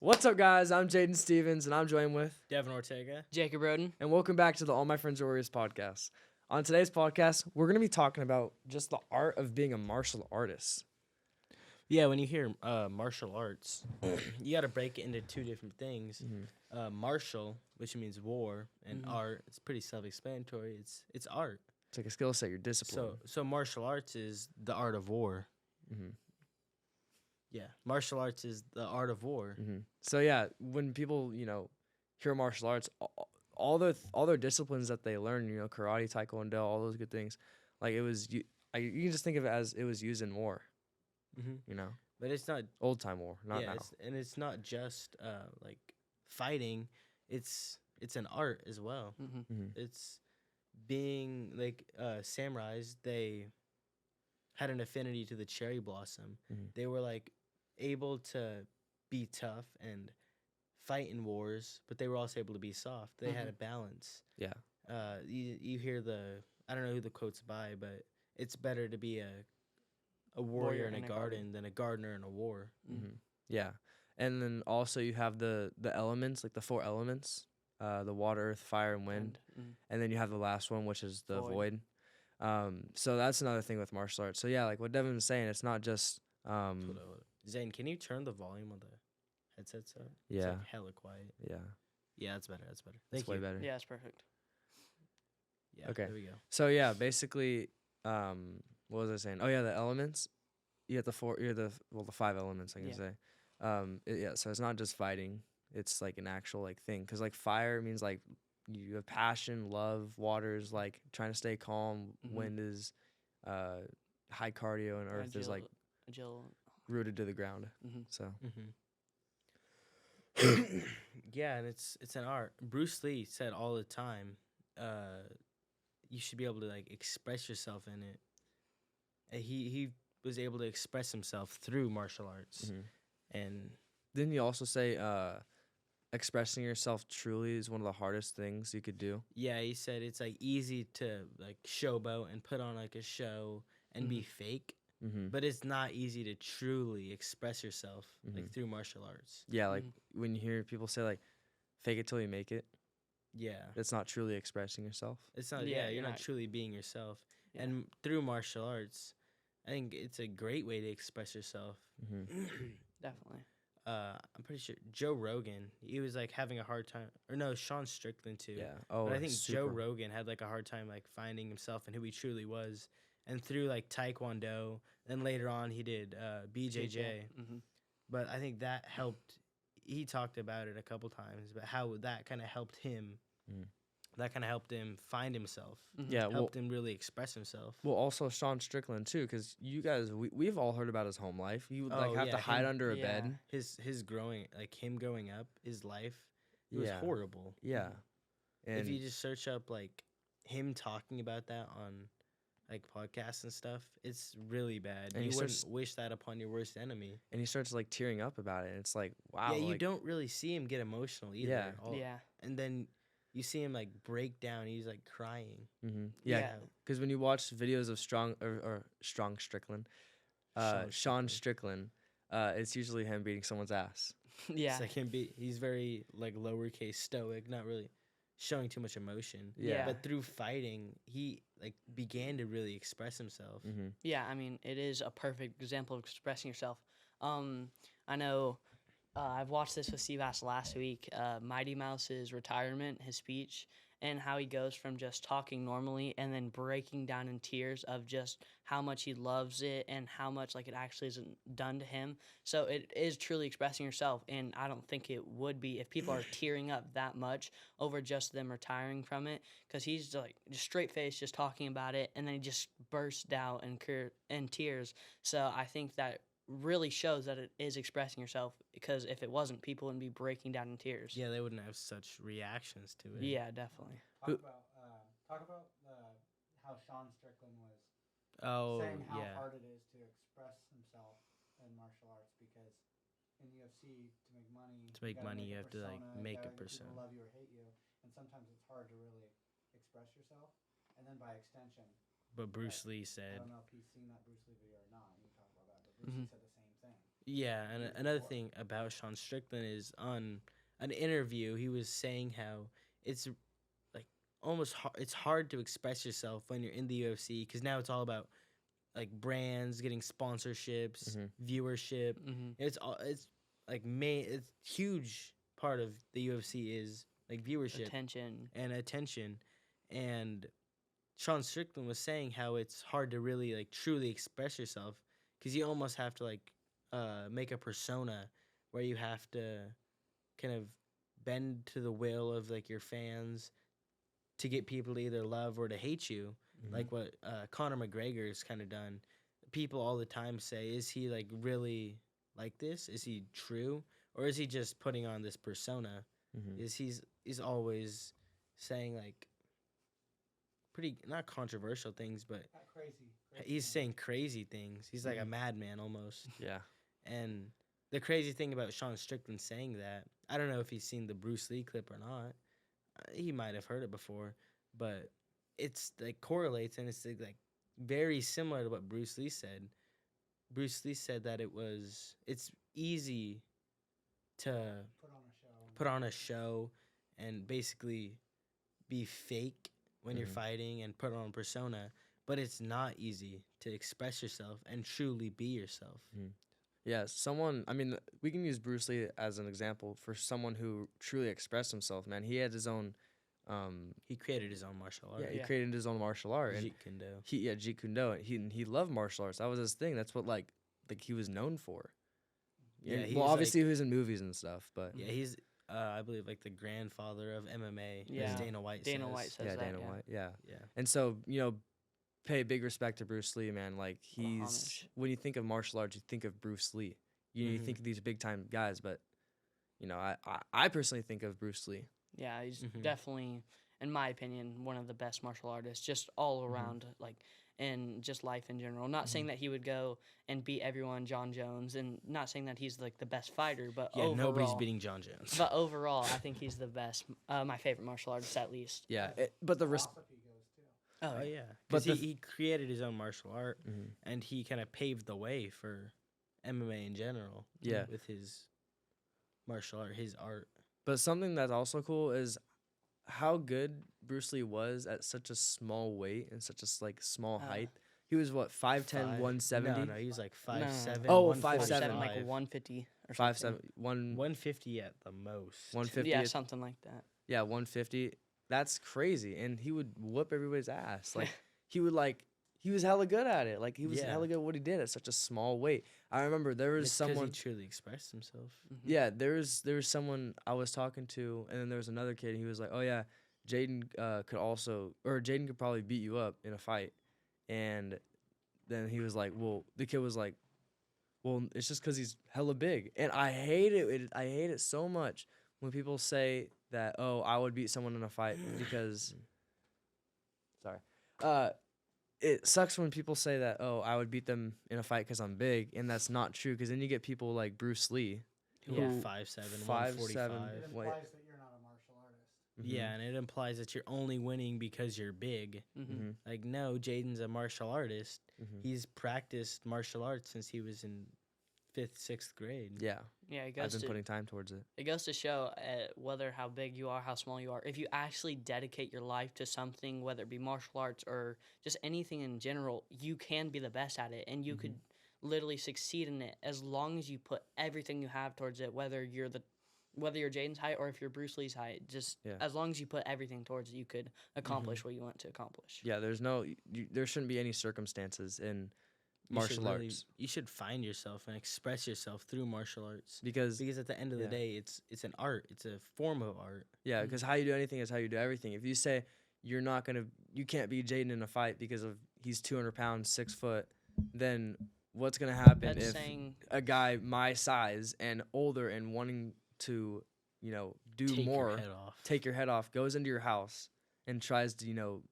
What's up, guys? I'm Jaden Stevens, and I'm joined with, Devin Ortega. Jacob Roden. and welcome back to the All My Friends Are Warriors podcast. On today's podcast, we're going to be talking about just the art of being a martial artist. Yeah, when you hear martial arts, you got to break it into two different things. Martial, which means war, and art. It's pretty self-explanatory. It's art. It's like a skill set, your discipline. So martial arts is the art of war. Mm-hmm. Yeah, martial arts is the art of war. So yeah, when people hear martial arts, all their disciplines that they learn, karate, taekwondo, all those good things, like you can just think of it as it was used in war. But it's not Old time war, not now. It's not just like fighting. It's an art as well. It's being like samurais. They had an affinity to the cherry blossom. They were like able to be tough and fight in wars, but they were also able to be soft. They had a balance. Yeah. You hear I don't know who the quote's by, but it's better to be a warrior in a garden than a gardener in a war. Yeah. And then also you have the elements, like the 4 elements, the water, earth, fire, and wind. And then you have the last one, which is the void. So that's another thing with martial arts. So yeah, like what Devin was saying, it's not just Zane, can you turn the volume on the headsets up? Yeah. It's like hella quiet. Yeah. Yeah, that's better. That's better. That's way better. Yeah, it's perfect. Yeah. Okay. There we go. So yeah, basically, what was I saying? Oh yeah, the elements. You have the 5 elements, I can say. So it's not just fighting. It's like an actual like thing. Cause like fire means like you have passion, love. Water is like trying to stay calm. Wind is high cardio, and earth is like agile, rooted to the ground. So Yeah, and it's an art. Bruce Lee said all the time, you should be able to like express yourself in it. And he was able to express himself through martial arts. And didn't you also say expressing yourself truly is one of the hardest things you could do? yeah, he said it's like easy to like showboat and put on like a show and be fake, but it's not easy to truly express yourself like through martial arts. Yeah, like when you hear people say like fake it till you make it, Yeah, that's not truly expressing yourself. it's not. Yeah, Yeah, you're you're not not- truly being yourself. Yeah. And through martial arts, I think it's a great way to express yourself. Definitely. I'm pretty sure Joe Rogan, he was like having a hard time, or no, Sean Strickland too. Yeah. Oh, But I think Joe super. Rogan had like a hard time like finding himself and who he truly was. And through like Taekwondo, then later on he did BJJ. But I think that helped. He talked about it a couple times, but how that kind of helped him. That kind of helped him find himself. Yeah, well, Helped him really express himself. well, also Sean Strickland too, because you guys, we've all heard about his home life. He would like Oh, have yeah, to hide him- under a yeah. bed. His growing, like him growing up, his life, it was Yeah. horrible. Yeah, and If you just search up like him talking about that on like podcasts and stuff, it's really bad. And You he wouldn't starts- wish that upon your worst enemy. he starts like tearing up about it. And it's like wow. Yeah, you like, don't really see him get emotional either. Yeah. Yeah. And then you see him like break down. He's like crying. Yeah, because when you watch videos of Strong Strickland, Sean Strickland, it's usually him beating someone's ass. Yeah. It's like he's very like lowercase stoic, not really showing too much emotion. Yeah. But through fighting, he like began to really express himself. Yeah, I mean, it is a perfect example of expressing yourself. I know I've watched this with Seabass last week, Mighty Mouse's retirement, his speech, and how he goes from just talking normally and then breaking down in tears of just how much he loves it and how much like it actually isn't done to him. So it is truly expressing yourself, and I don't think it would be if people are tearing up that much over just them retiring from it, because he's like just straight face just talking about it, and then he just burst out in tears. So I think that really shows that it is expressing yourself, because if it wasn't, people wouldn't be breaking down in tears. Yeah, they wouldn't have such reactions to it. Yeah, definitely. Talk about how Sean Strickland was Oh, saying how yeah. hard it is to express himself in martial arts, because in UFC to make money, To make gotta money, make you a have to, like, persona, make a gotta get persona. People love you or hate you, and sometimes it's hard to really express yourself. And then by extension, But Bruce Lee I said, don't know if he's seen that Bruce Lee video or not. You can talk about that, but Bruce Lee said the same thing. Yeah, and another thing about Sean Strickland is on an interview he was saying how it's like it's hard to express yourself when you're in the UFC because now it's all about like brands getting sponsorships, viewership. Mm-hmm. It's like it's huge part of the UFC is like viewership Attention. and attention. And Sean Strickland was saying how it's hard to really like truly express yourself because you almost have to like make a persona where you have to kind of bend to the will of like your fans to get people to either love or to hate you, like what Conor McGregor has kind of done. People all the time say, is he like really like this? Is he true, or is he just putting on this persona? Is he's always saying like pretty not controversial things, but Crazy. he's saying crazy things. He's like a madman almost. Yeah. And the crazy thing about Sean Strickland saying that, I don't know if he's seen the Bruce Lee clip or not. He might have heard it before, but it's like correlates and it's like very similar to what Bruce Lee said. Bruce Lee said that it's easy to put on a show and basically be fake when you're fighting and put on a persona, but it's not easy to express yourself and truly be yourself. Yeah, I mean, we can use Bruce Lee as an example for someone who truly expressed himself, man. He had his own, He created his own martial art. yeah, he created his own martial art. And Jeet Kune Do. Jeet Kune Do. And he loved martial arts. That was his thing. That's what, like he was known for. Yeah, And, he's well, obviously like- he was in movies and stuff, but Yeah, he's I believe like the grandfather of MMA. Yeah. As Dana White Dana says. White says yeah, that. Dana White, yeah. Yeah. And so, pay big respect to Bruce Lee, man. Like homage. when you think of martial arts, you think of Bruce Lee. You think of these big time guys, but I personally think of Bruce Lee. Yeah, he's Mhm. definitely, in my opinion, one of the best martial artists, just all around, like, in just life in general. Not saying that he would go and beat everyone, John Jones, and not saying that he's like the best fighter, but Yeah, overall, nobody's beating John Jones. But overall, I think he's the best, my favorite martial artist at least. Yeah, but the Philosophy goes too. Oh yeah, But because the he created his own martial art, and he kind of paved the way for MMA in general. Yeah. with his martial art, his art. But something that's also cool is how good Bruce Lee was at such a small weight and such a small height. He was what 5'10", 170. No, he was like 5'7". Oh, 5'7", 5'7", like 150 or 5'7", something. 150 at the most. 150. Yeah, something like that. Yeah, 150. That's crazy, and he would whoop everybody's ass. Like he was hella good at it. Like he was Yeah. hella good at what he did at such a small weight. I remember there was It's 'cause someone. he truly expressed himself. Yeah, there was someone I was talking to, and then there was another kid. And he was like, "Oh yeah, Jaden Jaden could probably beat you up in a fight," and then he was like, "Well," the kid was like, "Well, it's just because he's hella big," and I hate it. I hate it so much when people say that, "Oh, I would beat someone in a fight because," sorry, it sucks when people say that, "Oh, I would beat them in a fight because I'm big," and that's not true. Because then you get people like Bruce Lee. Who Yeah. are 5'7", 5'7", 145. It Wait. implies that you're not a martial artist. Yeah, and it implies that you're only winning because you're big. Mm-hmm. Like, no, Jaden's a martial artist. Mhm. He's practiced martial arts since he was in 5th, 6th grade. Yeah, Yeah, it I've goes been to putting time towards it. it goes to show whether how big you are, how small you are. If you actually dedicate your life to something, whether it be martial arts or just anything in general, you can be the best at it, and you could literally succeed in it as long as you put everything you have towards it. Whether you're Jaden's height or if you're Bruce Lee's height, just Yeah. as long as you put everything towards it, you could accomplish what you want to accomplish. Yeah, there's there shouldn't be any circumstances in You should martial really- arts You should find yourself and express yourself through martial arts. because Because at the end of the Yeah. day, it's an art. It's a form of art. yeah, because how you do anything is how you do everything. If you say you can't beat Jaden in a fight because of he's 200 pounds, 6 foot, then what's gonna happen That's if saying a guy my size and older and wanting to do Take more, your head off. take your head off, goes into your house and tries to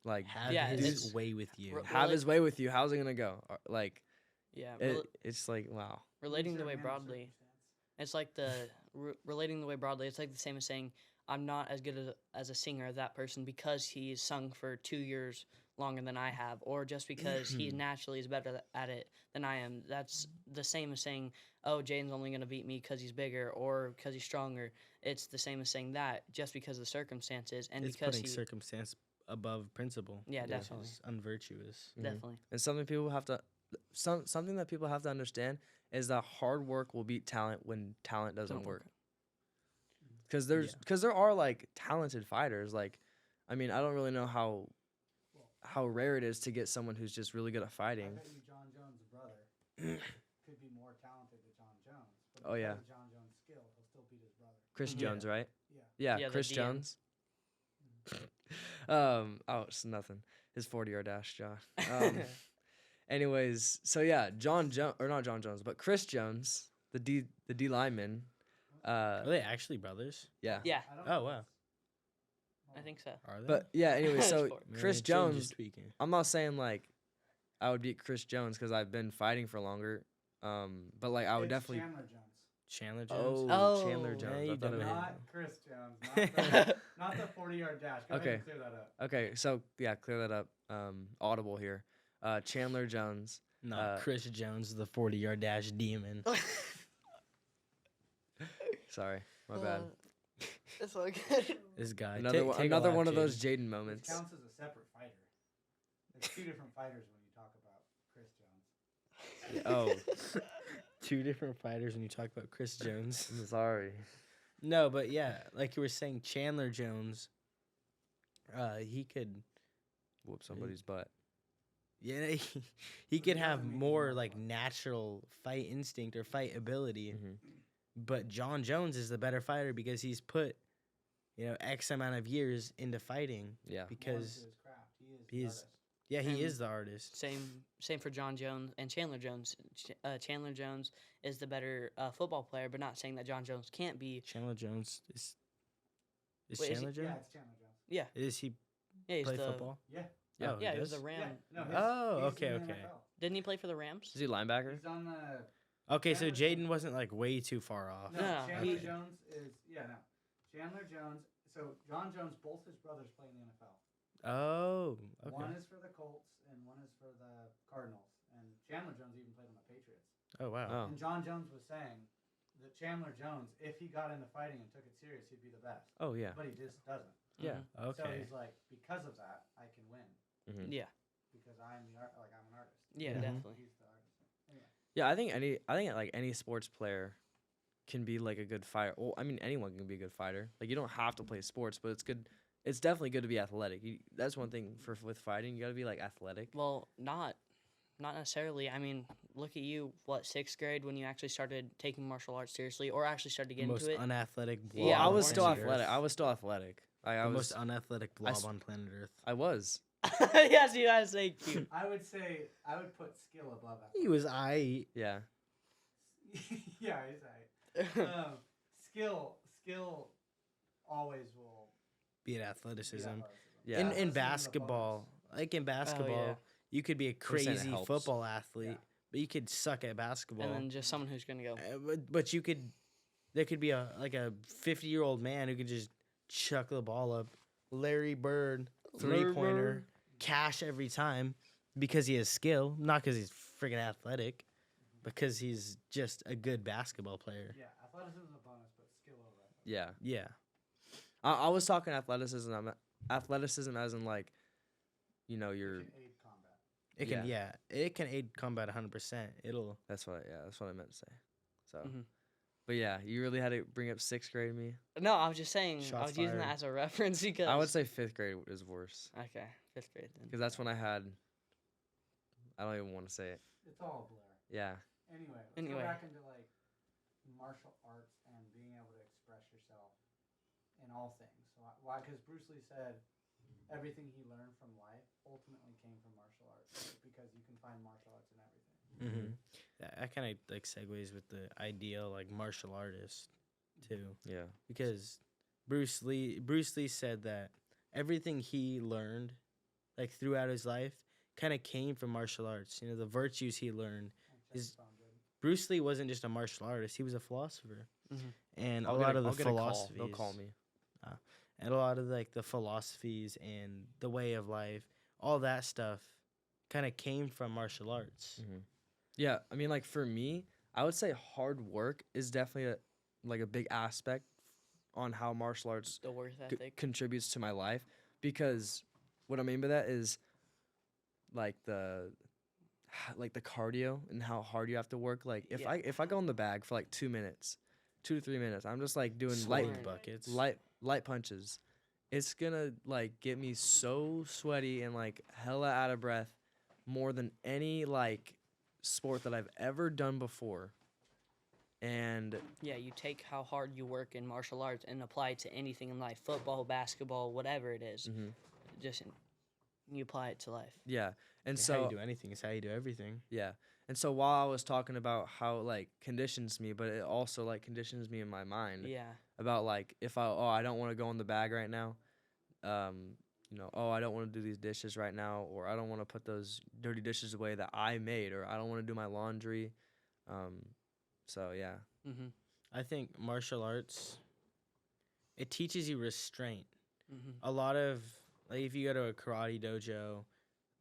like Have Yeah, his it's- way with you. Re- have his way with you? How's it gonna go? Like yeah, it's like wow. relating the Sure, way man, broadly. circumstance. It's like relating the way broadly. It's like the same as saying I'm not as good as a singer as that person because he's sung for 2 years longer than I have, or just because he naturally is better at it than I am. That's the same as saying, oh, Jaden's only going to beat me because he's bigger or because he's stronger. It's the same as saying that just because of the circumstances and It's because putting he. above principle. Yeah, which definitely. is unvirtuous. Mhm. Definitely. And something people have to something that people have to understand is that hard work will beat talent when talent doesn't Doesn't work. work. Because there are like talented fighters. Like, I mean, I don't really know how rare it is to get someone who's just really good at I fighting. bet you John Jones' brother could be more talented than John Jones. But Oh, yeah. because of John Jones' skill, he'll still beat his brother. Chris Mhm. Jones, right? Yeah. Yeah, Yeah, the Chris DM. Jones. Oh, it's nothing. His 40-yard dash, Josh. Anyways, so yeah, John Jones, or not John Jones, but Chris Jones, the D lineman. Are they actually brothers? Yeah. Yeah, I don't Oh, know wow. if I think so. Are they? But yeah, anyway, so Sport. Chris Man, James is Jones, tweaking. I'm not saying like I would beat Chris Jones because I've been fighting for longer. But like I would it's definitely. Chandler Jones. Chandler Jones. Oh. Chandler Yeah, Jones. you I thought it was- dumbass. Not Chris Jones. Not the, not the 40-yard dash. Go ahead Okay. and clear that up. Okay, so yeah, clear that up. Audible here. Chandler Jones. No, Chris Jones, the 40-yard dash demon. Sorry, my bad. It's all good. This guy. Another one, Take a another lap, one of Jaden. those Jaden This moments. counts as a separate fighter. There's two different fighters when you talk about Chris Jones. Oh, Two different fighters when you talk about Chris Jones. I'm sorry. No, but yeah, like you were saying, Chandler Jones. He could, Whoop somebody's butt. yeah, he could have doesn't make him more more like fun. natural fight instinct or fight ability. Mhm. But John Jones is the better fighter because he's put, X amount of years into fighting. Yeah. More Because into his craft. He is he the is- artist. yeah, he And is the artist. Same for John Jones and Chandler Jones. Chandler Jones is the better football player, but not saying that John Jones can't be. Chandler Jones is. Is Wait, is he- Chandler Yeah, Jones? it's Chandler Jones. Yeah, Is he yeah, he's play the. football? Yeah. Yeah. Oh, Yeah, he was does? the Ram. Yeah, no, Oh, he's okay, in the okay. NFL. Didn't he play for the Rams? Is he linebacker? He's on the. Okay, so Chandler Jaden wasn't like way too far off. No, No, Chandler he- Jones is. Yeah, no. Chandler Jones. So John Jones, both his brothers play in the NFL. Oh, okay. One is for the Colts and one is for the Cardinals. And Chandler Jones even played on the Patriots. Oh wow. Oh. And John Jones was saying that Chandler Jones, if he got into fighting and took it serious, he'd be the best. Oh yeah. But he just doesn't. Yeah. Mhm. So Okay. he's like, because of that, I can win Mhm. Yeah, because I'm the art. Like I'm an artist. yeah, Mhm. definitely. He's the artist. Anyway, Yeah, I think like any sports player can be like a good fighter. Well, I mean anyone can be a good fighter. Like you don't have to play sports, but it's good. It's definitely good to be athletic. That's one thing with fighting. You got to be like athletic. Well, not necessarily. I mean, look at you. What, 6th grade when you actually started taking martial arts seriously, or actually started to get Most into it? unathletic blob. Yeah, I on was still planet athletic. Earth. I was still athletic. Like, I The was. most unathletic blob s- on planet Earth. I was. Yes, you guys say cute. I would say I would put skill above He athletic. was I. Yeah. Yeah, he's right. Skill always will Be at beat athleticism. athleticism. Yeah. In Athleticism is a basketball, like in basketball, yeah. you could be a We're saying it crazy helps. football athlete, Yeah. but you could suck at basketball. And then just someone who's gonna go. But you could, there could be a 50-year-old man who could just chuck the ball up, Larry Bird, 3-pointer, cash every time because he has skill, not because he's freaking athletic, because he's just a good basketball player. Yeah, athleticism is a bonus, but skill over athletic. Yeah. Yeah, I was talking athleticism. Athleticism as in like, your. It can aid combat. it can. Yeah, it can aid combat 100%. It'll. That's what. That's what I meant to say. So. Mhm. But yeah, you really had to bring up 6th grade me. No, I was just saying. I Shots was using that fired. as a reference because. I would say 5th grade is worse Okay, 5th grade then. because that's when I had. I don't even want to say it. It's all a blur. Yeah. Anyway, let's Anyway. go back into like martial arts and being able to express yourself in all things. So why? Because Bruce Lee said everything he learned from life ultimately came from martial arts because you can find martial arts in everything. Mm-hmm. That kind of like segues with the ideal like martial artist too, Yeah. because Bruce Lee said that everything he learned, like throughout his life, kind of came from martial arts. The virtues he learned. And Is- Chinese Bond did. Bruce Lee wasn't just a martial artist; he was a philosopher, Mhm. and I'll a get lot of the I'll get a call. philosophies. They'll call me. And a lot of like the philosophies and the way of life all that stuff kind of came from martial arts. Yeah, I mean, like for me, I would say hard work is definitely a big aspect on how martial arts The work ethic. contributes to my life, because what I mean by that is like the cardio and how hard you have to work. Like if Yeah. I go in the bag for like 2 minutes, 2 to 3 minutes, I'm just like doing Swinging Light- buckets. light punches. It's gonna like get me so sweaty and like hella out of breath more than any like sport that I've ever done before. And Yeah, you take how hard you work in martial arts and apply it to anything in life, football, basketball, whatever it is. Just you apply it to life. yeah, and It's how so you do anything. It's how you do everything. yeah. And so while I was talking about how it, like conditions me, but it also like conditions me in my mind Yeah. about like if I don't want to go in the bag right now, I don't want to do these dishes right now, or I don't want to put those dirty dishes away that I made, or I don't want to do my laundry. So yeah. Mm-hmm. I think martial arts, it teaches you restraint. Mm-hmm. A lot of, like, if you go to a karate dojo,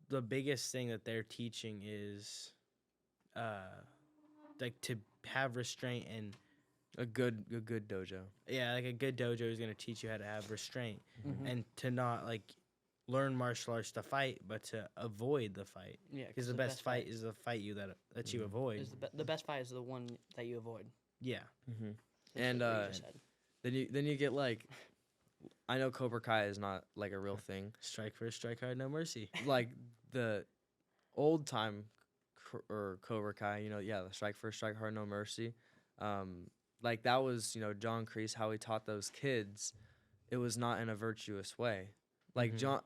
the biggest thing that they're teaching is, like, to have restraint. And A good dojo. yeah, like a good dojo is going to teach you how to have restraint Mm-hmm. and to not, like, learn martial arts to fight, but to avoid the fight. Yeah, Because the best fight is the fight that you avoid. is the best fight is the one that you avoid. Yeah. Mm-hmm. That's And, what you just said. Then you get like, I know Cobra Kai is not like a real thing. Strike first, strike hard, no mercy. Like the old time or Cobra Kai, the strike first, strike hard, no mercy. Like that was, John Kreese, how he taught those kids. It was not in a virtuous way. Like Mhm.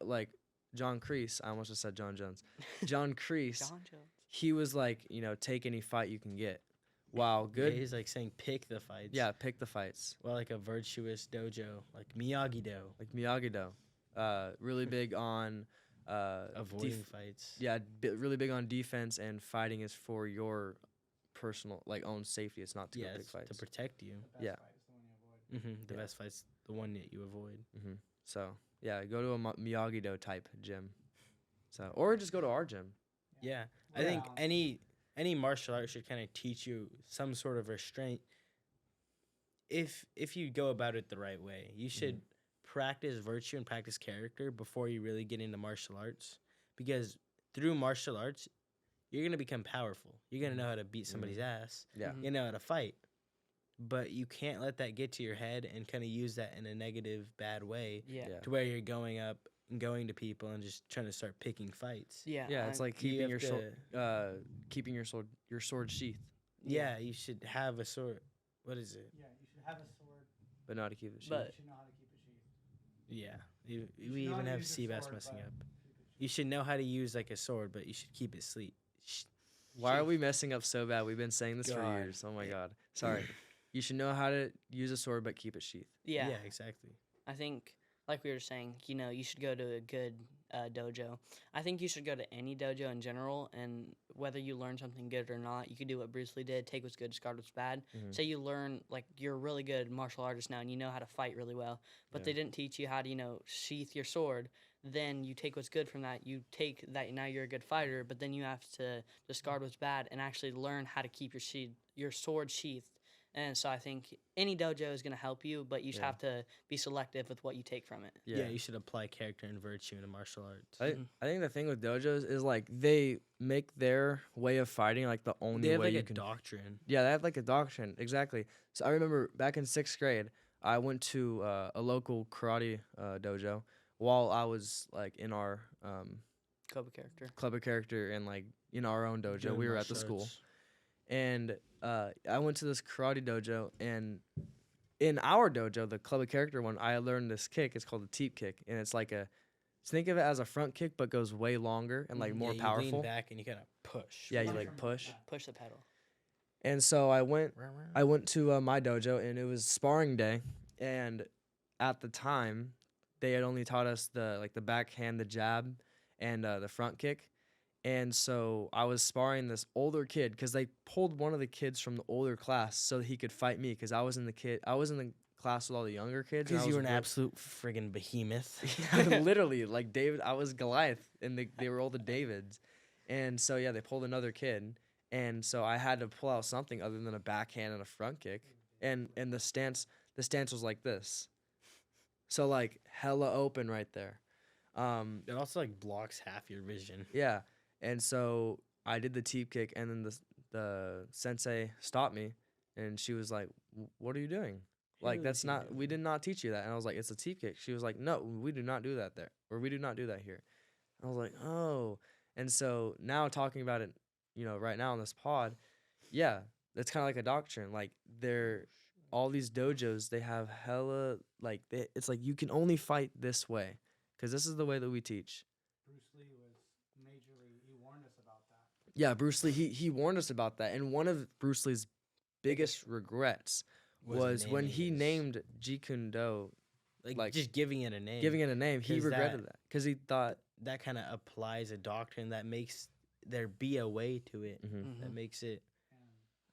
John Kreese, I almost just said John Jones. John Kreese, John Jones. he was like, take any fight you can get. Wow, Yeah, good. he's like saying pick the fights. Yeah, pick the fights. Well, like a virtuous dojo, like Miyagi-Do, Like Miyagi-Do. Really big on avoiding fights. yeah, really big on defense, and fighting is for your personal like own safety. It's not to go Yeah, pick it's to fights. protect you. The best Yeah. fight is the one you avoid. The Yeah. best fight's the one that you avoid. So yeah, go to a Miyagi-Do type gym. So or just go to our gym. Yeah, I Yeah. think any martial art should kind of teach you some sort of restraint. If you go about it the right way, you should practice virtue and practice character before you really get into martial arts, because through martial arts, you're gonna become powerful. You're gonna know how to beat somebody's ass. Yeah. Mhm. You know how to fight, but you can't let that get to your head and kind of use that in a negative, bad way, Yeah. Yeah. to where you're going up and going to people and just trying to start picking fights. Yeah. Yeah, it's like You keeping have keeping your sword sheathed, Yeah, you should have a sword. What is it? Yeah, you should have a sword. but not to keep it sheathed. But- You should know how to keep it sheathed. Yeah, You we should know even how to have use your Seabass sword, messing but up. keep it You sheathed. should know how to use like a sword, but you should keep it sleep. Why are we messing up so bad? We've been saying this for God. years. Oh my god. Sorry. You should know how to use a sword, but keep it sheathed. Yeah. Exactly. I think, like we were saying, you should go to a good dojo. I think you should go to any dojo in general, and whether you learn something good or not, you could do what Bruce Lee did: take what's good, discard what's bad. Mhm. Say you learn, like, you're a really good martial artist now, and you know how to fight really well, but Yeah. they didn't teach you how to, sheath your sword. Then you take what's good from that. You take that, now you're a good fighter, but then you have to discard what's bad and actually learn how to keep your sword sheathed. And so I think any dojo is going to help you, but you just Yeah. have to be selective with what you take from it. Yeah. You should apply character and virtue into martial arts. I think the thing with dojos is like they make their way of fighting like the only They have way like you a can. doctrine. Yeah, they have like a doctrine, exactly. So I remember back in 6th grade, I went to a local karate dojo while I was like in our Cobra character. club of character and like in our own dojo. Doing We were at the martial school, arts. and I went to this karate dojo, and in our dojo, the club of character one, I learned this kick. It's called the teep kick, and it's like think of it as a front kick, but goes way longer and like Mhm. more Yeah, you powerful. lean back and you kind of push. Yeah, you Punch like from push. back. Push the pedal. And so I went to my dojo, and it was sparring day, and at the time they had only taught us the backhand, the jab, and the front kick. And so I was sparring this older kid because they pulled one of the kids from the older class so that he could fight me, because I was in the class with all the younger kids. and I Because you was were an real- absolute friggin' behemoth. Yeah, literally, like David, I was Goliath, and they were all the Davids, and so yeah, they pulled another kid, and so I had to pull out something other than a backhand and a front kick, and the stance was like this, so like hella open right there, It also like blocks half your vision. yeah, and so I did the teep kick, and then the sensei stopped me, and she was like, "What are you doing? Like Really that's teach not you we that. did not teach you that." And I was like, "It's a teep kick." She was like, "No, we do not do that there, or we do not do that here." I was like, "Oh." And so now talking about it, right now on this pod, yeah, it's kind of like a doctrine. Like they're all these dojos, they have hella like it's like you can only fight this way because this is the way that we teach. Bruce Lee was majorly. He warned us about that. Yeah, Bruce Lee, he warned us about that, and one of Bruce Lee's biggest regrets was when he named Jeet Kune Do, like, just giving it a name. giving it a name. He 'Cause regretted that because he thought, that kind of applies a doctrine that makes there be a way to it Mhm. that makes it And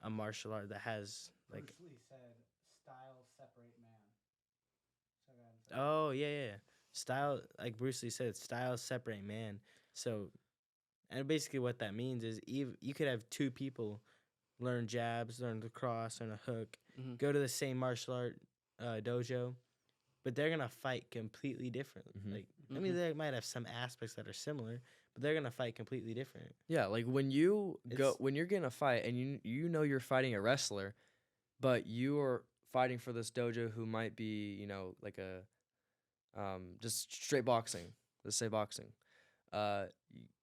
a martial art that has like. Bruce Lee said, "Styles separate man." So go ahead and say Oh yeah. Style, like Bruce Lee said, styles separate man. So, and basically what that means is you could have two people learn jabs, learn the cross, learn a hook, Mhm. go to the same martial art dojo, but they're gonna fight completely different. Mhm. Like I mean, Mhm. they might have some aspects that are similar, but they're gonna fight completely different. yeah, like when you're It's- getting a fight and you're fighting a wrestler, but you are fighting for this dojo who might be like a just straight boxing. Let's say boxing.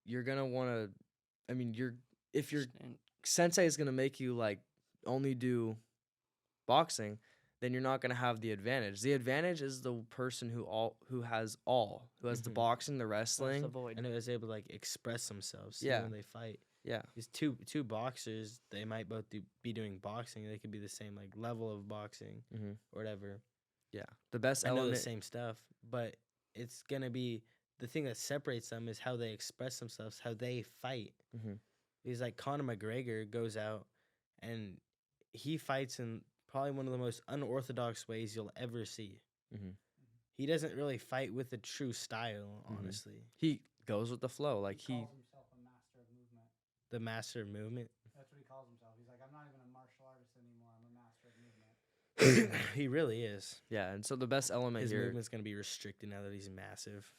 You're gonna want to. I mean, if your And- sensei is gonna make you like only do boxing, then you're not gonna have the advantage. The advantage is the person who has the Mhm. boxing, the What's wrestling. the void? And it was able to like express themselves Yeah. when they fight. Yeah, These two boxers, they might both be doing boxing. They could be the same like level of boxing Mhm. or whatever. yeah. The best I know the element. same stuff, but it's gonna be the thing that separates them is how they express themselves, how they fight. Mhm. Because like Conor McGregor goes out and he fights in probably one of the most unorthodox ways you'll ever see. Mhm. He doesn't really fight with a true style, Mhm. honestly. He goes with the flow. Like he he. calls himself a master of movement. The master of movement. That's what he calls himself. He's like, "I'm not even a martial artist anymore. I'm a master of movement." He really is. Yeah, and so the best element His here. movement's gonna be restricted now that he's massive.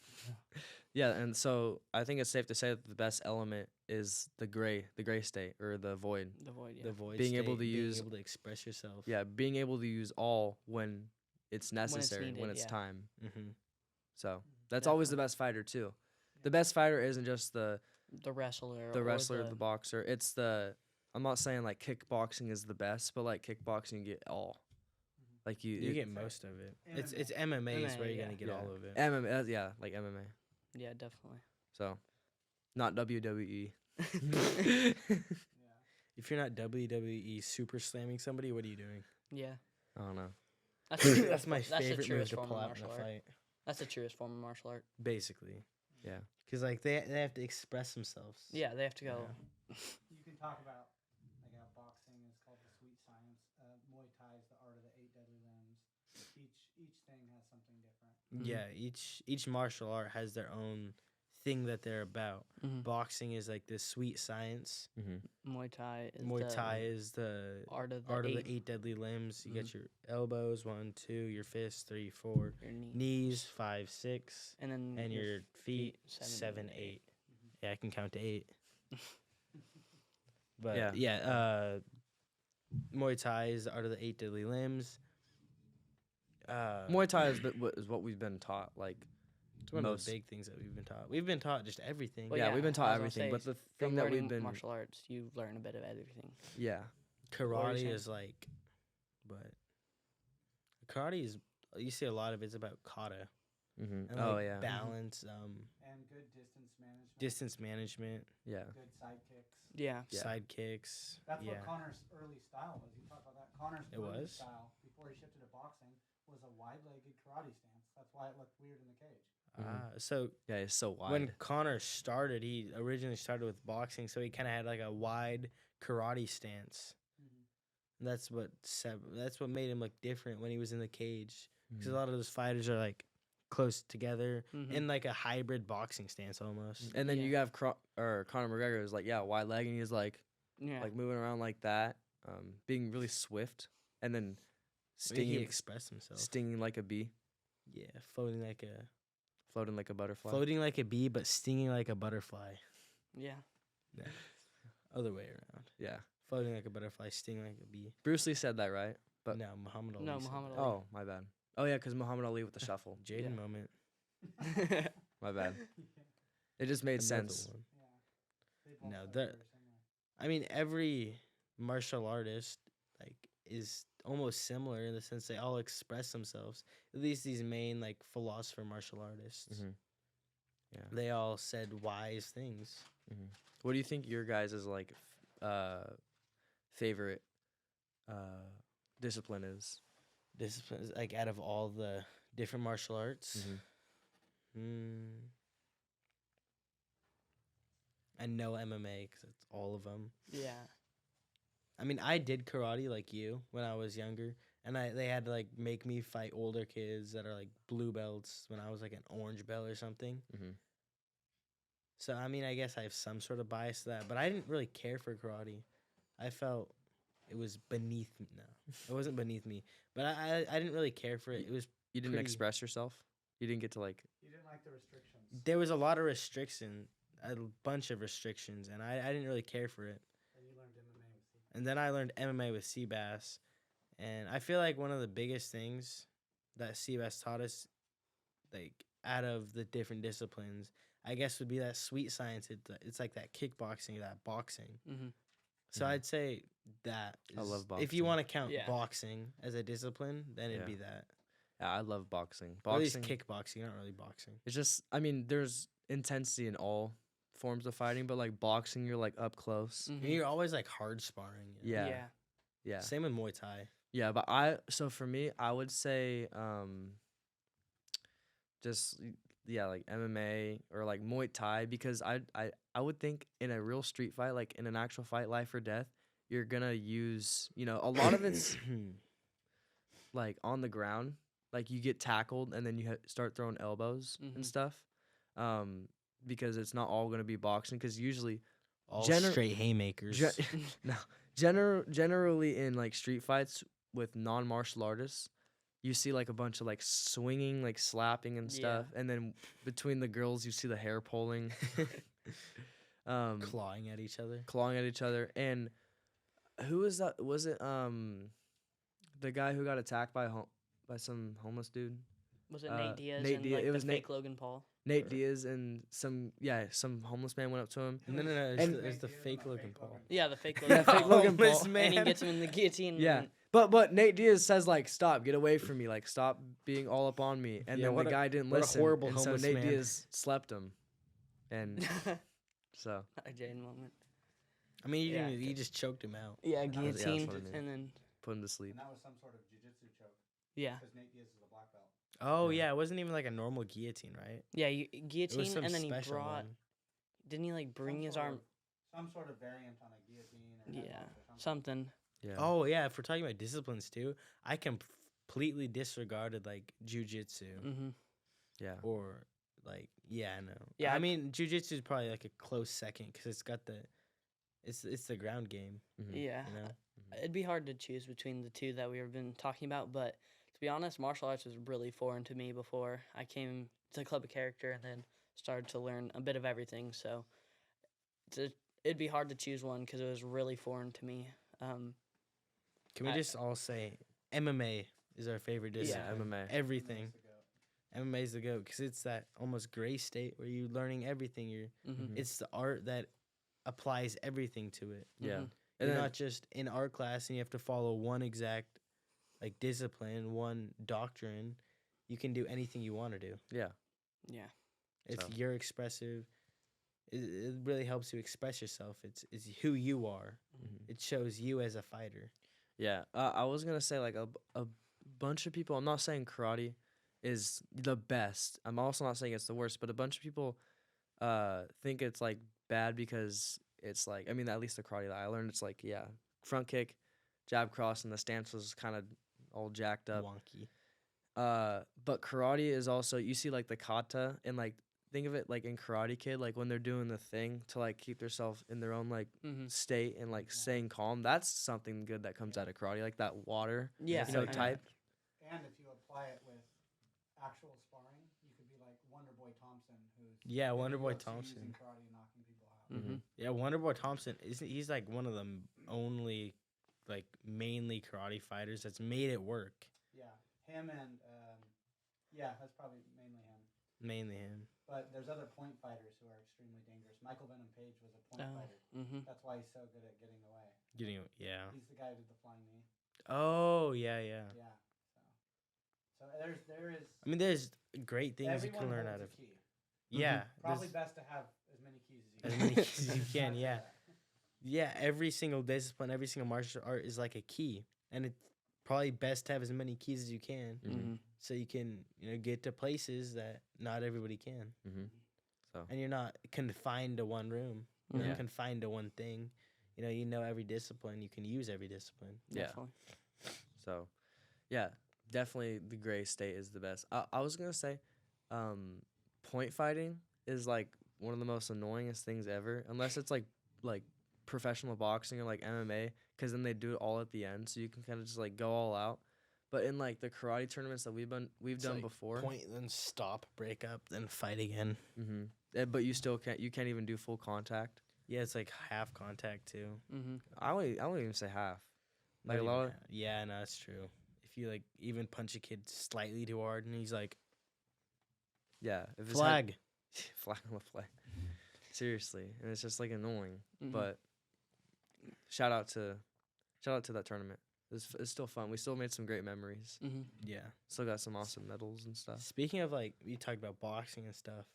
Yeah, and so I think it's safe to say that the best element is the gray state or the void. The void. Yeah. The void Being able state, to use- being able to express yourself. Yeah, being able to use all when it's necessary, when needed, it's yeah. time. Mm-hmm. So that's always the best fighter too. The best fighter isn't just the wrestler. the boxer. It's the. I'm not saying like kickboxing is the best, but like kickboxing you get all. Like You it- get most of it. It's MMA is where MMA, you're gonna yeah. get Yeah. all of it. MMA. Yeah, like MMA. Yeah, definitely. So, not WWE. Yeah. If you're not WWE super slamming somebody, what are you doing? Yeah. I don't know. That's, the truest That's my fo- that's the favorite move truest to form pull of out in a martial art. fight. That's the truest form of martial art. Basically. Yeah. Because like they have to express themselves. Yeah, they have to go. You can talk about like how boxing is called the sweet science. Muay Thai is the art of the 8 deadly limbs. Each thing has something different. Yeah. Each martial art has their own thing that they're about. Mhm. Boxing is like this sweet science. Mm-hmm. Muay Thai is Muay the Thai is the art of the art of eight, the 8 deadly limbs. You Mm-hmm. got your elbows, 1, 2, your fists, 3, 4, your knee. knees, 5, 6, And then and your feet, seven, 7, eight. 8. Yeah, I can count to 8. But Yeah. Muay Thai is the art of the 8 deadly limbs. Muay Thai is what we've been taught. Like, It's one of most- the big things that we've been taught. We've been taught just everything. Well, yeah, we've been taught I was gonna everything. But say, the from thing that we've learning been, martial arts, you learn a bit of everything. yeah, What were you Karate saying? is like, but karate is, you see a lot of it's about kata. mm-hmm. And Oh like yeah, balance, And good distance management. distance management, yeah, Good side kicks. Yeah. Yeah. side kicks. That's yeah. what Connor's early style was. You talk about that. Connor's It early was? style before he shifted to boxing was a wide-legged karate stance. That's why it looked weird in the cage. So yeah. It's so wide. when Connor started, he originally started with boxing, so he kind of had like a wide karate stance. And that's what made him look different when he was in the cage. Because Mhm. a lot of those fighters are like close together Mhm. in like a hybrid boxing stance almost. And then Yeah. you have Conor McGregor is like, yeah, wide leg, and he's like Yeah. moving around like that, being really swift, and then I mean, he stinging expressed himself. stinging like a bee, Yeah, floating like a butterfly. a bee, but stinging like a butterfly. Yeah. No, other way around. Yeah, Floating like a butterfly, stinging like a bee. Bruce Lee said that, right? But No, Muhammad Ali. No, said Muhammad that. Ali. oh, my bad. Oh yeah, because Muhammad Ali with the shuffle. Jaden Yeah. moment. My bad. It just made Another sense. one. Yeah. They both No, look that- very similar. I mean, every martial artist like is almost similar in the sense they all express themselves. At least these main like philosopher martial artists, Mhm. Yeah. they all said wise things. What do you think your guys' like favorite discipline is? Disciplines like out of all the different martial arts. Mhm. I know MMA because it's all of them. Yeah. I mean, I did karate like you when I was younger, and they had to like make me fight older kids that are like blue belts when I was like an orange belt or something. Mhm. So I mean, I guess I have some sort of bias to that, but I didn't really care for karate. I felt it was beneath me. No, it wasn't beneath me, but I didn't really care for it. It was You didn't Pretty- express yourself. You didn't get to like. You didn't like the restrictions. there was a lot of a bunch of restrictions, and I didn't really care for it. And you learned MMA with Steve. And then I learned MMA with Seabass. And I feel like one of the biggest things that Seabass taught us, like out of the different disciplines, I guess would be that sweet science. It's like that kickboxing, that boxing. Mhm. So Mhm. I'd say that I love If you boxing. want to count Yeah. boxing as a discipline, then it'd Yeah. be that. Yeah, I love boxing. Or at least Boxing. kickboxing, not really boxing. It's just, I mean, there's intensity in all forms of fighting, but like boxing, you're like up close. Mhm. And you're always like hard sparring. you know? Yeah. Yeah. Yeah. Same with Muay Thai. Yeah, but so for me, I would say just yeah, like MMA or like Muay Thai, because I would think in a real street fight, like in an actual fight, life or death, you're gonna use, a lot of it's like on the ground, like you get tackled and then you start throwing elbows Mhm. and stuff, because it's not all gonna be boxing, because usually all Gener- straight haymakers. no, generally in like street fights with non-martial artists, you see like a bunch of like swinging, like slapping and Yeah. stuff, and then between the girls you see the hair pulling, Clawing at each other. clawing at each other. And who was that? Was it the guy who got attacked by some homeless dude? Was it Uh, Nate Diaz Nate and Diaz- like it the was Nate- fake Logan Paul? Nate Diaz and some homeless man went up to him. No, And- it's the fake Logan Paul. Yeah, the fake Yeah, Logan fake Paul. Logan Homeless Paul. And he man. gets him in the guillotine. Yeah. and- But Nate Diaz says like, "Stop, get away from me, like stop being all up on me." And Yeah, then what the a- guy didn't what a listen, horrible and so homeless Nate man. Diaz slept him, and so a Jaden moment. I mean, Yeah, you just choked him out. Yeah, that's what I guillotined, mean. and then put him to sleep. And that was some sort of jiu-jitsu choke yeah, because Nate Diaz is a black belt. Oh Yeah. yeah, it wasn't even like a normal guillotine, right? yeah, you It was guillotine, some and then he special brought. one. Didn't he like bring Some his sort arm? of- Some sort of variant on a guillotine or Yeah, headlock or something. something. Yeah. Oh yeah, if we're talking about disciplines too, I completely disregarded like jujitsu Mm-hmm. Yeah. or like I know. Yeah, I I- mean jujitsu is probably like a close second because it's got it's the ground game. Mhm. Yeah, You know. it'd be hard to choose between the two that we've been talking about, but to be honest, martial arts was really foreign to me before I came to Club of Character and then started to learn a bit of everything. So it'd be hard to choose one because it was really foreign to me. Can we I- just all say MMA is our favorite Yeah. discipline? MMA. Everything. That's the goat. MMA is the go because it's that almost gray state where you're learning everything. Mm-hmm. Mhm. It's the art that applies everything to it. Yeah. Mhm. You're And then, not just in art class and you have to follow one exact like discipline, one doctrine. You can do anything you want to do. yeah. Yeah. It's So- you're expressive. It really helps you express yourself. It's who you are. Mhm. It shows you as a fighter. Yeah. I was gonna say like a bunch of people. I'm not saying karate is the best. I'm also not saying it's the worst. But a bunch of people think it's like bad because it's like, I mean, at least the karate that I learned, it's like, yeah, front kick, jab cross, and the stance was kind of all jacked up. Wonky. But karate is also, you see like the kata, and like think of it like in Karate Kid, like when they're doing the thing to like keep themselves in their own like state and like staying calm. That's something good that comes out of karate, like that water. Yeah, You know, I know. type. And if you apply it with actual sparring, you could be like Wonderboy Thompson, who's Yeah, in the Wonderboy UFC Thompson. using karate and knocking people out. Mm-hmm. Yeah, Wonderboy Thompson he's like one of the only like mainly karate fighters that's made it work. Yeah, him and that's probably mainly him. Mainly him. But there's other point fighters who are extremely dangerous. Michael Venom Page was a point fighter. Mm-hmm. That's why he's so good at getting away. Yeah. He's the guy who did the flying knee. Oh yeah. Yeah. So there is. I mean, there's great things you can everyone learn holds out a of. key. Yeah. Probably there's- best to have as many keys as you As can. many keys as you can, I'd say yeah. that. Yeah, every single discipline, every single martial art is like a key, and it's probably best to have as many keys as you can, Mm-hmm. so you can get to places that not everybody can, So and you're not confined to one room. You're Yeah. not confined to one thing. You know every discipline. You can use every discipline. yeah. Definitely. So, yeah, definitely the gray state is the best. I was gonna say, point fighting is like one of the most annoyingest things ever, unless it's like professional boxing or like MMA, because then they do it all at the end, so you can kind of just like go all out. But in like the karate tournaments that we've done like before, Point, then stop, break up, then fight again. but you still can't even do full contact. Yeah, it's like half contact too. Mm-hmm. I won't even say half. Not Like a even lot of half. Yeah, no, that's true. If you like even punch a kid slightly too hard, and he's like, yeah, if his head- flag. flag on the play. Seriously, and it's just like annoying. Mhm. But shout out to that tournament. It's still fun. We still made some great memories. Mm-hmm. Yeah. Still got some awesome medals and stuff. Speaking of like, you talked about boxing and stuff.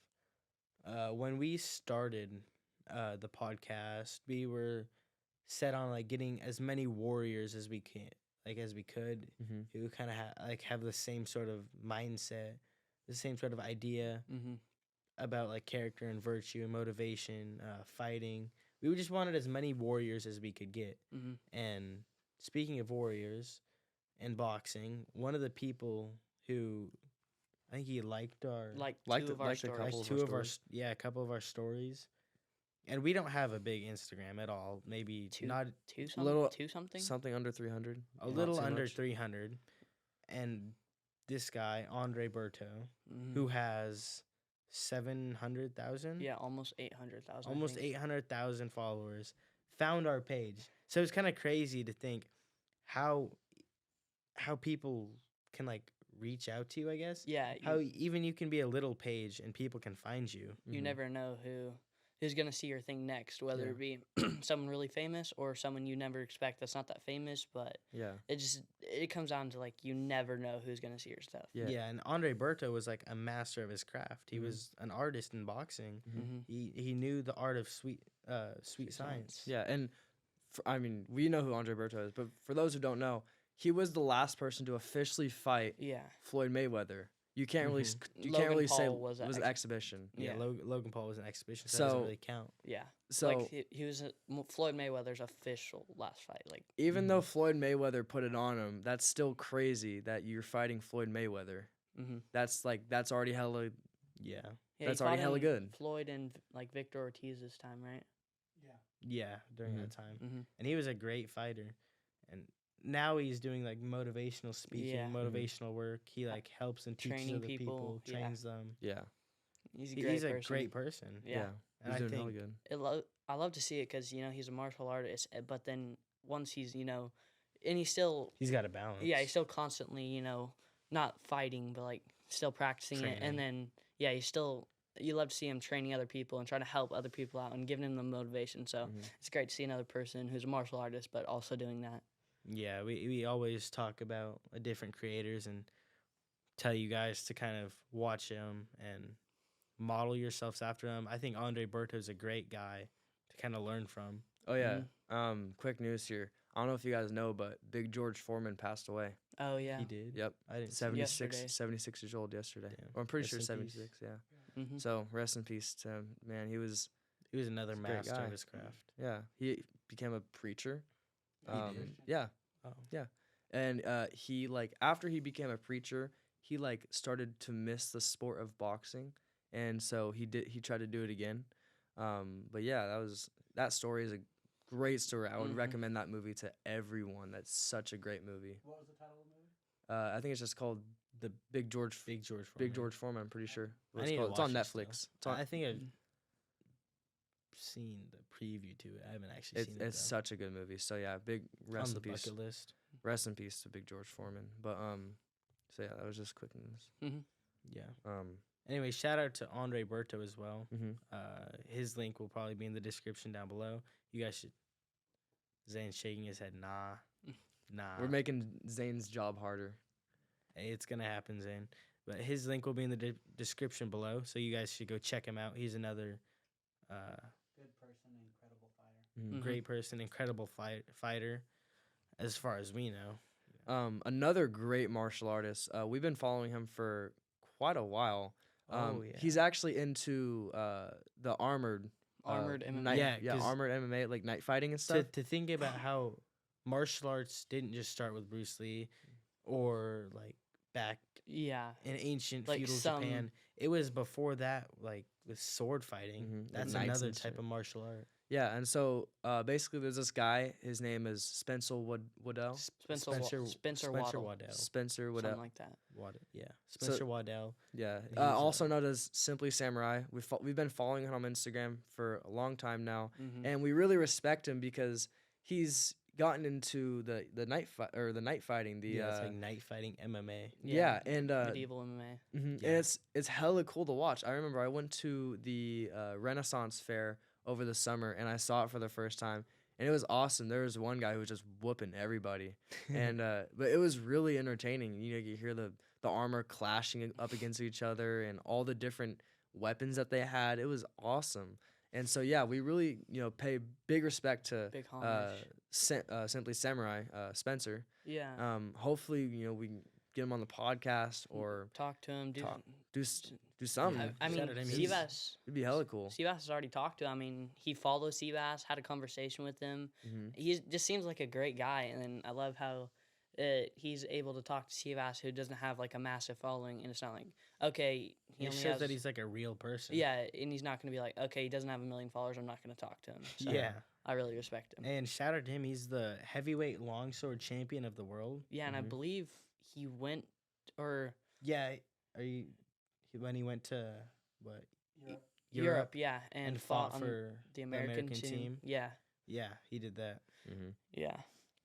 When we started the podcast, we were set on like getting as many warriors as we could, Mm-hmm. who kind of have the same sort of mindset, the same sort of idea Mm-hmm. about like character and virtue and motivation, fighting. We just wanted as many warriors as we could get. Mm-hmm. And speaking of warriors and boxing, one of the people who I think he liked our Like Liked two it- of our liked a stories. couple like of two our of our stories. a couple of our stories, and we don't have a big Instagram at all. Maybe Two- not Two something. Little- Two something. Something under 300. a Not little too under much. 300, and this guy Andre Berto, Mhm. who has 700,000, Yeah, almost 800,000. almost 800,000 followers, found our page. So it's kind of crazy to think how people can like reach out to you, I guess. Yeah, How even you can be a little page and people can find you. you Mhm. never know who's gonna see your thing next, whether Yeah. it be someone really famous or someone you never expect that's not that famous. But Yeah. it comes down to like you never know who's gonna see your stuff. Yeah. Yeah, and Andre Berto was like a master of his craft. He Mhm. was an artist in boxing. Mm-hmm. He knew the art of sweet science. Yeah, and I mean, we know who Andre Berto is, but for those who don't know, he was the last person to officially fight Yeah, Floyd Mayweather. You can't really Mhm. you Logan can't really say Paul was it an was an ex- exhibition. Yeah, Yeah. Logan Paul was an exhibition, so that doesn't So- really count. yeah. So Like he was Floyd Mayweather's official last fight. Like even though Floyd Mayweather put it on him, that's still crazy that you're fighting Floyd Mayweather. mm-hmm. That's already hella. Yeah, Yeah, he That's already fought hella in good. Floyd and like Victor Ortiz this time, right? Yeah. yeah, during Mhm. that time, Mm-hmm. and he was a great fighter. And now he's doing like motivational speaking, Yeah. Mhm. motivational work. He like helps and teaches Training other people, people, yeah. trains them. Yeah. He's a He's great a person. great person. Yeah. And He's I doing hella think good. I love to see it because he's a martial artist, but then once he's and he's still he's got a balance. he's still constantly not fighting but like still practicing it, Training. and then you love to see him training other people and trying to help other people out and giving them the motivation. So Mhm. it's great to see another person who's a martial artist but also doing that. Yeah, we always talk about different creators and tell you guys to kind of watch them and model yourselves after them. I think Andre Berto is a great guy to kind of learn from. Oh yeah. Quick news here. I don't know if you guys know, but Big George Foreman passed away. Oh yeah. He did. Yep. I didn't. See 76, Yesterday. 76 years old yesterday. Damn. Or I'm pretty Rest sure in peace. 76. Yeah. Mm-hmm. So rest in peace to him. Man, he was. He was another He's a great master guy. of his craft. Yeah. He became a preacher. He did. Yeah. Oh. And he like after he became a preacher, he like started to miss the sport of boxing, and so he tried to do it again. But yeah, that story is a great story. I would Mhm. recommend that movie to everyone. That's such a great movie. What was the title of the movie? I think it's just called The Big George Big George. Big Foreman. George Foreman. I'm pretty sure. I What need to It's on watch it still. Netflix. It's on, I think I've Mhm. seen the preview to it. I haven't actually it's seen it. it's though. such a good movie. So yeah, big rest on in the peace. bucket list. Rest in peace to Big George Foreman. But so yeah, that was just quick news. Yeah. Um, Anyway, shout out to Andre Berto as well. mhm. His link will probably be in the description down below. You guys should. Zane's shaking his head. Nah. We're making Zane's job harder. Hey, it's gonna happen, Zane. But his link will be in the description below, so you guys should go check him out. He's another Good person, incredible fighter. Mhm. great person, incredible fighter, as far as we know. Another great martial artist. We've been following him for quite a while. He's actually into the armored Armored MMA. night, Yeah, 'cause armored MMA, like night fighting and stuff. to think about how martial arts didn't just start with Bruce Lee, or like back Yeah. in ancient Like feudal some- Japan. It was before that, like with sword fighting. Mhm, with That's knights another and type shit. of martial art. Yeah, and so basically, there's this guy. His name is Spencer Waddell. Spencer Waddle. Waddell. Spencer Something Waddell. like that. Yeah, Spencer Waddell. Yeah, He's, also known as Simply Samurai. We've been following him on Instagram for a long time now, Mhm. and we really respect him because he's gotten into the night fight or the night fighting. It's like night fighting MMA. Yeah, and medieval MMA. and Yeah. it's hella cool to watch. I remember I went to the Renaissance Fair over the summer and I saw it for the first time, and it was awesome. There was one guy who was just whooping everybody, and but it was really entertaining. You know, you hear the armor clashing up against each other and all the different weapons that they had. It was awesome. And so yeah, we really pay big respect to Big homage. Simply Samurai Spencer. Yeah. Hopefully we can get him on the podcast or Talk to him. do something. I mean, Shout out to him. Seabass. It'd be hella cool. Seabass has already talked to him. I mean, he follows Seabass, had a conversation with him. Hmm. He just seems like a great guy, and then I love how he's able to talk to Seabass, who doesn't have like a massive following, and it's not like okay, he It only shows has that he's like a real person. yeah, and he's not gonna be like okay, he doesn't have 1 million followers, I'm not gonna talk to him. So Yeah. I really respect him. And shout out to him. He's the heavyweight longsword champion of the world. Yeah, and I Mhm. believe he went or Yeah. When he went to what? Europe, yeah, and and fought fought on for the American team. Yeah, Yeah, he did that. Hmm. yeah.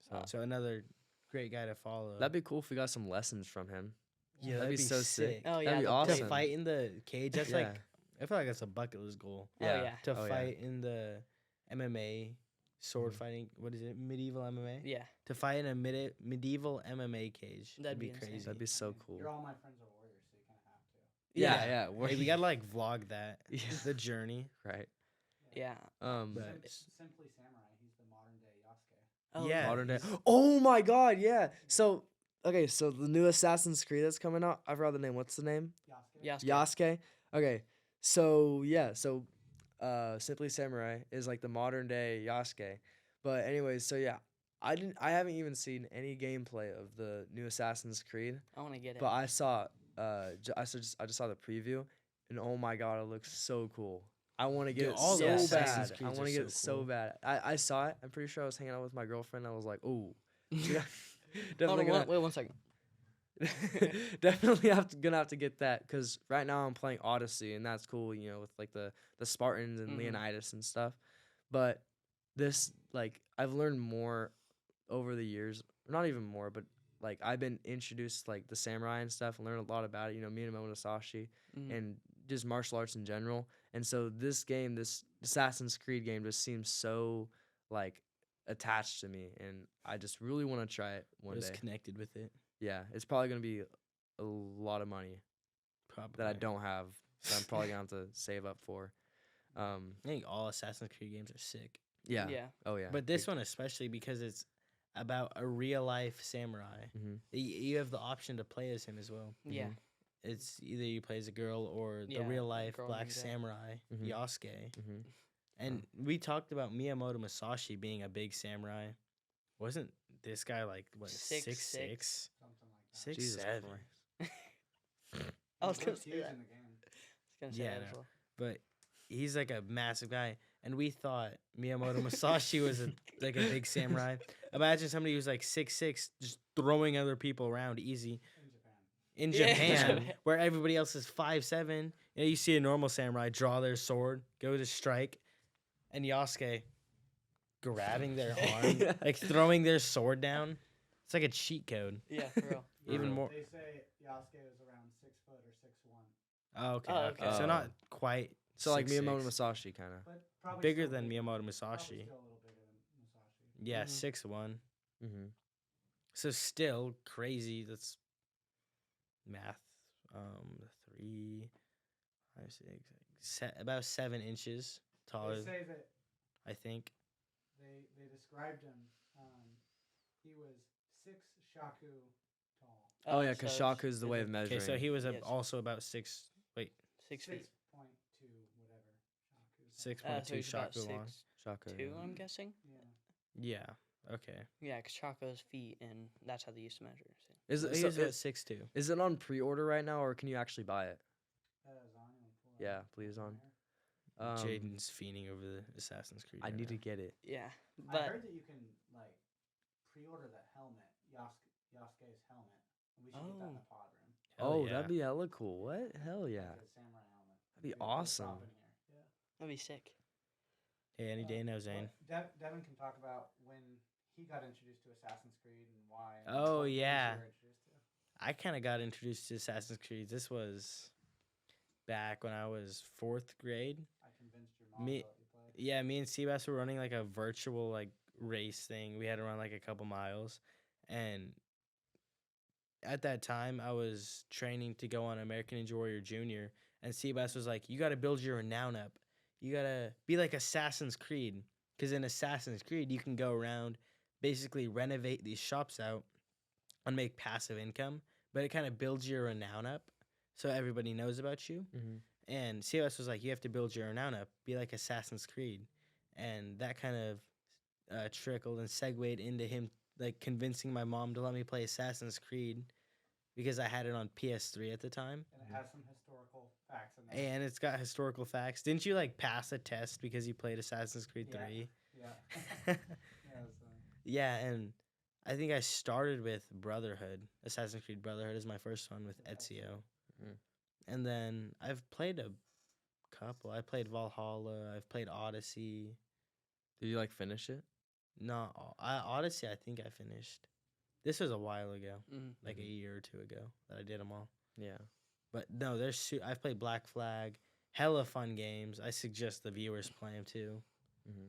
So So another great guy to follow. that'd be cool if we got some lessons from him. yeah, that'd be so sick. Oh, That'd yeah, be the- awesome. To fight in the cage. That's Yeah. like I feel like that's a bucket list goal. Oh, Yeah. yeah. To Oh, yeah. fight in the MMA sword Mhm. fighting. What is it? Medieval MMA. Yeah, To fight in a medieval MMA cage. That'd be be insane. crazy. That'd be so cool. You're all my friends are warriors, so you kind of have to. Yeah, Yeah. yeah. Hey, we gotta like vlog that. Yeah. The journey. Right. yeah. But- Simply Samurai, he's the modern day Yasuke. Oh, Yeah. Modern day. he's- Oh my God! Yeah. So okay, so the new Assassin's Creed that's coming out. I forgot the name. What's the name? Yasuke? Yasuke. Yasuke. Okay. So yeah. So Simply Samurai is like the modern day Yasuke. But anyways, so yeah, I haven't even seen any gameplay of the new Assassin's Creed, I want to get it. but I saw I just saw the preview, and oh my God, it looks so cool. I want to get Dude, it all so the bad. Assassin's I Creeds want to are get it so so cool. bad. I saw it. I'm pretty sure I was hanging out with my girlfriend. I was like, oh, Hold definitely on, gonna, wait 1 second. definitely gonna have to get that because right now I'm playing Odyssey and that's cool, with like the Spartans and Mhm. Leonidas and stuff. But this like I've learned more over the years, not even more, but like I've been introduced to, like the samurai and stuff and learned a lot about it. Minamoto Musashi Mhm. and just martial arts in general. And so this game, this Assassin's Creed game, just seems so like attached to me, and I just really want to try it one Was day. connected with it. Yeah, it's probably gonna be a lot of money Probably. that I don't have. That I'm probably gonna have to save up for. I think all Assassin's Creed games are sick. Yeah. Yeah. Oh yeah. But this one especially because it's about a real life samurai. Hmm. You have the option to play as him as well. Yeah. It's either you play as a girl or the Yeah, real life girl black ninja. samurai Mhm. Yasuke. Hmm. And we talked about Miyamoto Musashi being a big samurai. wasn't this guy like what 6'6"? 6'6"? something like that. 6'7". Jesus Christ. I was He gonna looked say huge that. in the game. I was gonna say Yeah, that no. as well. But he's like a massive guy, and we thought Miyamoto Musashi was like a big samurai. Imagine somebody who's like 6'6", just throwing other people around easy. In Japan. In Yeah, Japan, Japan. where everybody else is 5'7", you see a normal samurai draw their sword, go to strike, and Yasuke grabbing their arm, like throwing their sword down. It's like a cheat code. Yeah, for real. Even more. They say Yasuke was around 6 foot or 6'1", Oh, okay, Oh, okay. okay. So not quite. So like 6'6". Miyamoto Musashi kind of. but probably Bigger still than big- Miyamoto probably Musashi. still a little bigger than Musashi. Yeah, Mhm. 6'1". Mm-hmm. So still crazy. That's math. 3, 5, 6, about 7 inches taller. They say that I think. they described him. He was 6 shaku tall. Oh yeah, because so it's- shaku's the way of measuring. Okay, so he was Yes. also about 6. Wait, 6 feet. 6.2 whatever. Shaku. 6.2 So he's about shaku long. shaku. 6'2", I'm guessing. Yeah. Yeah. Okay. Yeah, because Chaco's feet, and that's how they used to measure. So. Is So it he so was about it, 6'2". is it on pre-order right now, or can you actually buy it? Zon, you wanna pull it Yeah, up please, from Zon. there? Jaden's fiending over the Assassin's Creed. I right need to now. get it. Yeah, I but heard that you can like pre-order the helmet, Yasuke's helmet. And we should get that in the pod room. Hell Oh, yeah. that'd be hella cool. What? Hell yeah. Like a samurai helmet. That'd be Maybe we'll awesome. drop in here. Yeah. that'd be sick. Hey, any day now, Zane. Devin can talk about when he got introduced to Assassin's Creed and why. And Oh, what games you yeah. were introduced to. I kind of got introduced to Assassin's Creed. This was back when I was 4th grade. I convinced your mom Me- to let you play. Yeah, me and Seabass were running like a virtual like race thing. We had to run like a couple miles, and at that time I was training to go on American Ninja Warrior Junior, and Seabass was like, "You got to build your renown up. You gotta be like Assassin's Creed, because in Assassin's Creed you can go around, basically renovate these shops out, and make passive income, but it kind of builds your renown up, so everybody knows about you." Mm-hmm. And COS was like, you have to build your renown up, be like Assassin's Creed. And that kind of trickled and segued into him like convincing my mom to let me play Assassin's Creed because I had it on PS3 at the time. And it has some historical facts in there. And it's got historical facts. Didn't you like pass a test because you played Assassin's Creed Yeah. 3? Yeah. yeah. So, Yeah, and I think I started with Brotherhood. Assassin's Creed Brotherhood is my first one with With Ezio. Mm. And then I've played a couple. I played Valhalla. I've played Odyssey. Did you like finish it? No, Odyssey I think I finished. This was a while ago, Mm. like a Mhm. year or 2 ago that I did them all. Yeah. But no, I've played Black Flag. Hella fun games. I suggest the viewers play them too. Mm-hmm.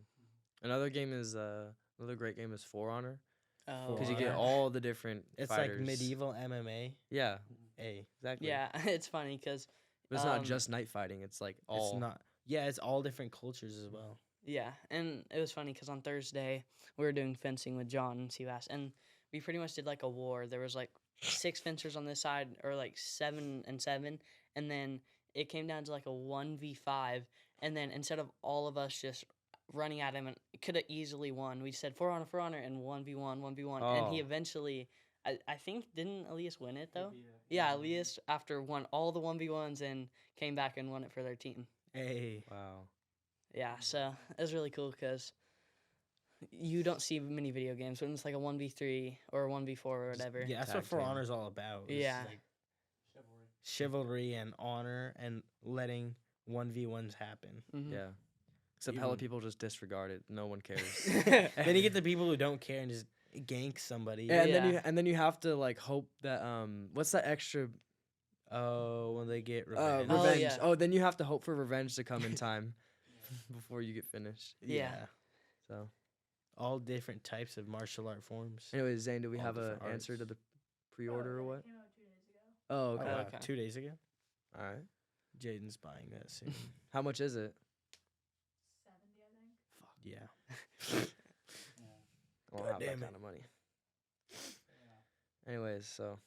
Another game is another great game is For Honor, Oh, because you get Honor. all the different It's fighters. like medieval MMA. Yeah, Hey, exactly. yeah, it's funny because But it's not um, just night fighting. It's like all. it's not. Yeah, it's all different cultures as well. yeah, and it was funny because on Thursday we were doing fencing with John and Seabass, and we pretty much did like a war. There was like 6 fencers on this side, or like 7 and 7, and then it came down to like a 1v5, and then instead of all of us just running at him, and could have easily won. We said for honor, and 1v1, and he Oh. eventually, I think, didn't Elias win it though? beat it. Yeah, Elias after won all the 1v1s and came back and won it for their team. Hey, Wow. Yeah, so it was really cool because you don't see many video games when it's like a 1v3 or a 1v4 or whatever. yeah, that's Tag what For team. Honor's all about. is, Yeah. like, Chivalry. chivalry and honor and letting 1v1s happen. Mhm. Yeah. Except hella Even- people just disregard it. No one cares. Then you get the people who don't care and just gank somebody. and Yeah. then you have to like hope that what's that extra Oh, when they get revenge. Oh, revenge? yeah. Oh, then you have to hope for revenge to come in time before you get finished. Yeah. So, All different types of martial art forms. anyways, Zane, do we All have an different answer to arts. the pre-order or what? Came out 2 days ago. Oh, Oh, okay. wow, Okay. 2 days ago. All right. Jaden's buying that soon. How much is it? 70, I think. Fuck yeah. Yeah. I don't God have that damn it. kind of money. Yeah. Anyways, so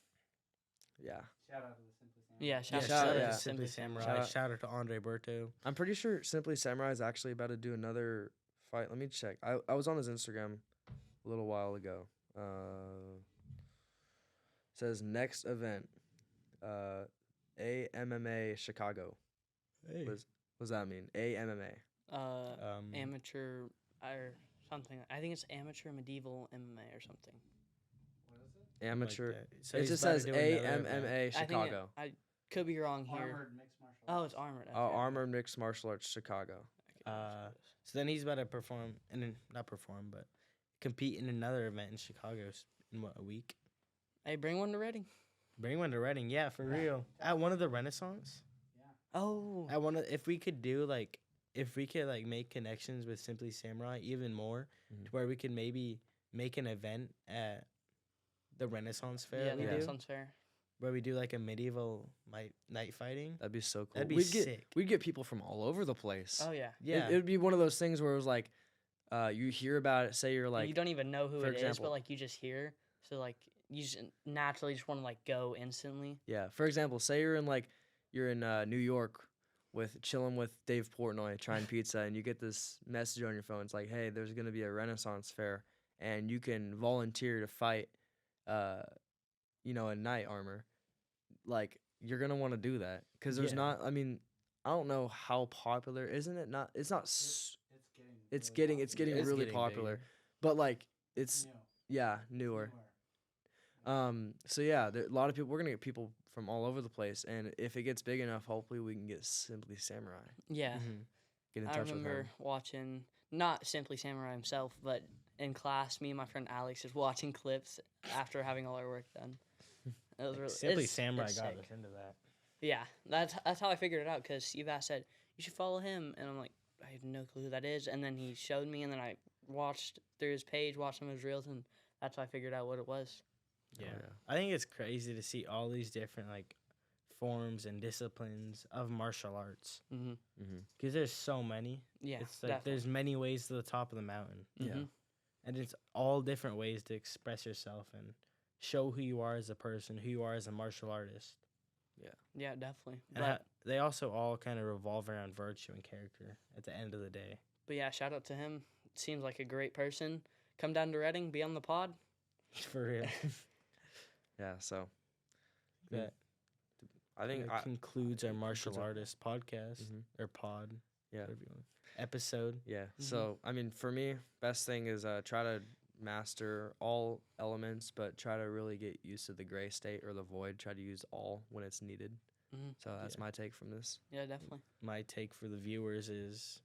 yeah, Shout out to the Simply Samurai. Yeah, Yeah, shout shout out out to to Simply Simply Samurai. Samurai. Shout out- Shout out to Andre Berto. I'm pretty sure Simply Samurai is actually about to do another fight. Let me check. I was on his Instagram a little while ago. Says next event, AMMA Chicago. Hey. What does that mean? AMMA. Amateur or something. I think it's amateur medieval MMA or something. What is it? Amateur. So It he's just about to says do another event. AMMA Chicago. I could be wrong here. Armored mixed martial Oh, arts. it's armored. Oh, okay. Armored Mixed Martial Arts Chicago. Okay, that's what it is. So then he's about to perform, not perform, but compete in another event in Chicago in what, a week? Hey, bring one to Reading. Bring one to Reading, yeah, for real. At one of the Renaissance. Oh, I want to. If we could make connections with Simply Samurai even more, Mhm. to where we could maybe make an event at the Renaissance Fair. yeah, we the do, Renaissance Fair. where we do like a medieval night fighting. That'd be so cool. That'd be we'd get sick. we'd get people from all over the place. Oh yeah. Yeah, It would be one of those things where it was like, you hear about it. Say you're And like, you don't even know who for it is, example- but like you just hear. So like you just naturally just want to like go instantly. yeah. For example, say you're in New York chilling with Dave Portnoy trying pizza, and you get this message on your phone. It's like, hey, there's gonna be a Renaissance fair, and you can volunteer to fight, in knight armor. Like you're gonna want to do that because there's Yeah. not. I mean, I don't know how popular, isn't it? Not. It's not. It's getting. It's getting It's really getting popular, bigger. but like it's New. yeah newer. So yeah, a lot of people. We're gonna get people from all over the place, and if it gets big enough, hopefully we can get Simply Samurai. Yeah. Mhm. Get in I touch with remember him. watching not Simply Samurai himself, but in class, me and my friend Alex is watching clips after having all our work done. It was really Simply it's Samurai got sick. us into that. Yeah, that's how I figured it out because Steve Ass said you should follow him, and I'm like, I have no clue who that is. And then he showed me, and then I watched through his page, watched some of his reels, and that's how I figured out what it was. Yeah. yeah. I think it's crazy to see all these different like forms and disciplines of martial arts Mm-hmm. Mm-hmm. because there's so many. Yeah, It's like there's many ways to the top of the mountain, Yeah. Mm-hmm. and it's all different ways to express yourself and show who you are as a person, who you are as a martial artist. Yeah, definitely. And they also all kind of revolve around virtue and character at the end of the day. But yeah, shout out to him. Seems like a great person. Come down to Reading, be on the pod. For real. Yeah. So That I think that concludes our martial concludes our- artist podcast Mhm. or pod. Yeah. whatever you want. Episode. Yeah. Mhm. So I mean, for me, best thing is try to master all elements, but try to really get used to the gray state or the void. Try to use all when it's needed. Mhm. So that's Yeah. my take from this. Yeah, definitely. My take for the viewers is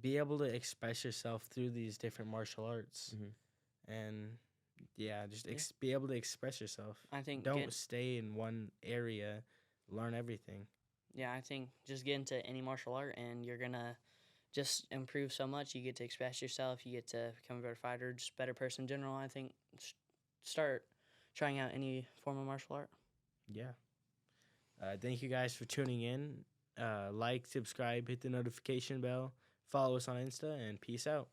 be able to express yourself through these different martial arts, Mhm. and yeah, just Yeah. be able to express yourself. I think Don't stay in one area. Learn everything. I think just get into any martial art and you're gonna just improve so much. You get to express yourself. You get to become a better fighter, just a better person in general. I think start trying out any form of martial art. Yeah. Thank you guys for tuning in. Like, subscribe, hit the notification bell, follow us on Insta, and peace out.